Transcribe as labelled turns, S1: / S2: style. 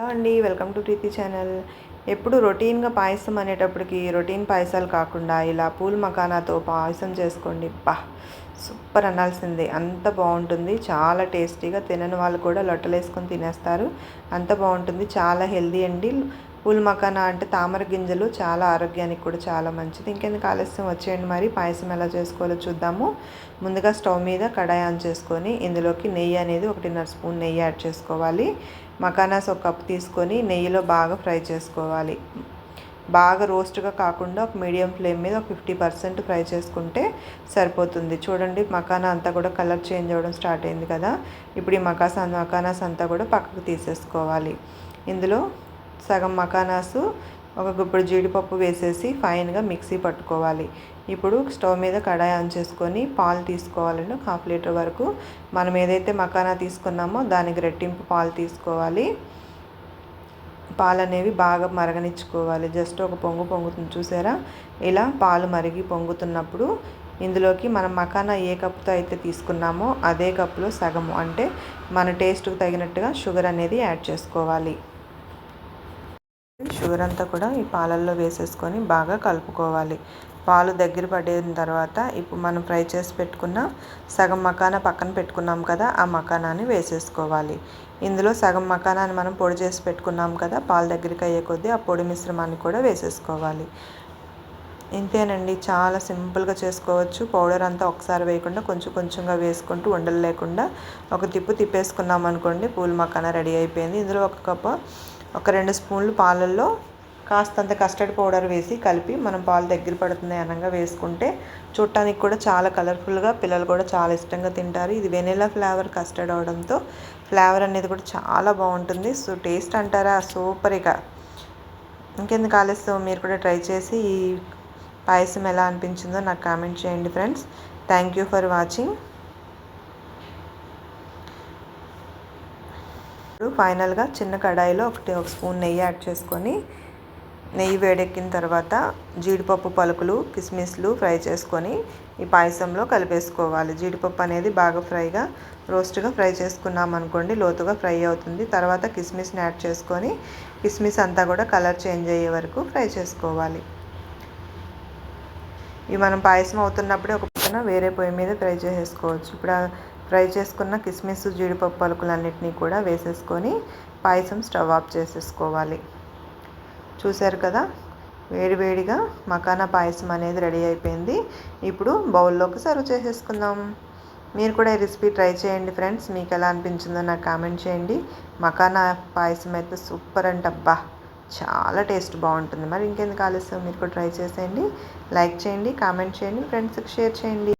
S1: Hello అండి, welcome to Preethi channel. ఎప్పుడు రొటీన్గా పాయసం అనేటప్పటికి రొటీన్ పాయసాలు కాకుండా ఇలా పూల్ మకానాతో పాయసం చేసుకోండి. సూపర్ అనాల్సిందే, అంత బాగుంటుంది. చాలా టేస్టీగా, తినని వాళ్ళు కూడా లొట్టలేసుకొని తినేస్తారు, అంత బాగుంటుంది. చాలా హెల్దీ అండి. పూల్ మకానా అంటే తామర గింజలు, చాలా ఆరోగ్యానికి కూడా చాలా మంచిది. ఇంకెందుకు ఆలస్యం, వచ్చేయండి మరి పాయసం ఎలా చేసుకోవాలో చూద్దాము. ముందుగా స్టవ్ మీద కడాయి ఆన్ చేసుకొని ఇందులోకి నెయ్యి అనేది 1.5 స్పూన్ నెయ్యి యాడ్ చేసుకోవాలి. మకానాస్ ఒక కప్ తీసుకొని నెయ్యిలో బాగా ఫ్రై చేసుకోవాలి. బాగా రోస్ట్గా కాకుండా ఒక మీడియం ఫ్లేమ్ మీద ఒక 50% ఫ్రై చేసుకుంటే సరిపోతుంది. చూడండి, మకానా అంతా కూడా కలర్ చేంజ్ అవ్వడం స్టార్ట్ అయింది కదా. ఇప్పుడు ఈ మకానాస్ అంతా కూడా పక్కకు తీసేసుకోవాలి. ఇందులో సగం మకానాసు, ఒక గుప్పెడు జీడిపప్పు వేసేసి ఫైన్గా మిక్సీ పట్టుకోవాలి. ఇప్పుడు స్టవ్ మీద కడాయి ఆన్ చేసుకొని పాలు తీసుకోవాలండి. 1/2 లీటర్ వరకు మనం ఏదైతే మకానా తీసుకున్నామో దానికి రెట్టింపు పాలు తీసుకోవాలి. పాలు అనేవి బాగా మరగనిచ్చుకోవాలి. జస్ట్ ఒక పొంగుతుంది చూసారా, ఇలా పాలు మరిగి పొంగుతున్నప్పుడు ఇందులోకి మనం మకానా ఏ కప్పుతో అయితే తీసుకున్నామో అదే కప్పులో సగము, అంటే మన టేస్ట్కి తగినట్టుగా షుగర్ అనేది యాడ్ చేసుకోవాలి. షుగర్ అంతా కూడా ఈ పాలల్లో వేసేసుకొని బాగా కలుపుకోవాలి. పాలు దగ్గర పడిన తర్వాత ఇప్పుడు మనం ఫ్రై చేసి పెట్టుకున్న సగం మకానా పక్కన పెట్టుకున్నాం కదా, ఆ మకానాన్ని వేసేసుకోవాలి. ఇందులో సగం మకానాన్ని మనం పొడి చేసి పెట్టుకున్నాం కదా, పాలు దగ్గరికి అయ్యే కొద్దీ ఆ పొడి మిశ్రమాన్ని కూడా వేసేసుకోవాలి. ఇంతేనండి, చాలా సింపుల్గా చేసుకోవచ్చు. పౌడర్ అంతా ఒకసారి వేయకుండా కొంచెం కొంచెంగా వేసుకుంటూ ఉండలు లేకుండా ఒక తిప్పేసుకున్నాం అనుకోండి, పూల్ మకానా రెడీ అయిపోయింది. ఇందులో ఒక 2 స్పూన్లు పాలల్లో కాస్తంత కస్టర్డ్ పౌడర్ వేసి కలిపి మనం పాలు దగ్గర పడుతున్నాయి అనగా వేసుకుంటే చూడటానికి కూడా చాలా కలర్ఫుల్గా, పిల్లలు కూడా చాలా ఇష్టంగా తింటారు. ఇది వెనిలా ఫ్లేవర్ కస్టర్డ్ అవడంతో ఫ్లేవర్ అనేది కూడా చాలా బాగుంటుంది. సో టేస్ట్ అంటారా, సూపర్. ఇక ఇంకెందుకు ఆలస్యం, మీరు కూడా ట్రై చేసి ఈ పాయసం ఎలా అనిపించిందో నాకు కామెంట్ చేయండి friends. Thank you for watching. ఫైనల్గా చిన్న కడాయిలో ఒక స్పూన్ నెయ్యి యాడ్ చేసుకొని, నెయ్యి వేడెక్కిన తర్వాత జీడిపప్పు పలుకులు, కిస్మిస్లు ఫ్రై చేసుకొని ఈ పాయసంలో కలిపేసుకోవాలి. జీడిపప్పు అనేది బాగా రోస్ట్గా ఫ్రై చేసుకున్నాం అనుకోండి, లోతుగా ఫ్రై అవుతుంది. తర్వాత కిస్మిస్ని యాడ్ చేసుకొని కిస్మిస్ అంతా కూడా కలర్ చేంజ్ అయ్యే వరకు ఫ్రై చేసుకోవాలి. ఇవి మనం పాయసం అవుతున్నప్పుడే ఒక పక్కన వేరే పొయ్యి మీద ఫ్రై చేసేసుకోవచ్చు. ఇప్పుడు ఫ్రై చేసుకున్న కిస్మిస్, జీడిపప్పు పలుకులన్నిటినీ కూడా వేసేసుకొని పాయసం స్టవ్ ఆఫ్ చేసేసుకోవాలి. చూశారు కదా, వేడివేడిగా మకానా పాయసం అనేది రెడీ అయిపోయింది. ఇప్పుడు బౌల్లోకి సర్వ్ చేసేసుకుందాం. మీరు కూడా ఈ రెసిపీ ట్రై చేయండి ఫ్రెండ్స్. మీకు ఎలా అనిపించిందో నాకు కామెంట్ చేయండి. మకానా పాయసం అయితే సూపర్ అంటబ్బా, చాలా టేస్ట్ బాగుంటుంది. మరి ఇంకెందుకు ఆలస్యం, మీరు కూడా ట్రై చేసేయండి. లైక్ చేయండి, కామెంట్ చేయండి, ఫ్రెండ్స్కి షేర్ చేయండి.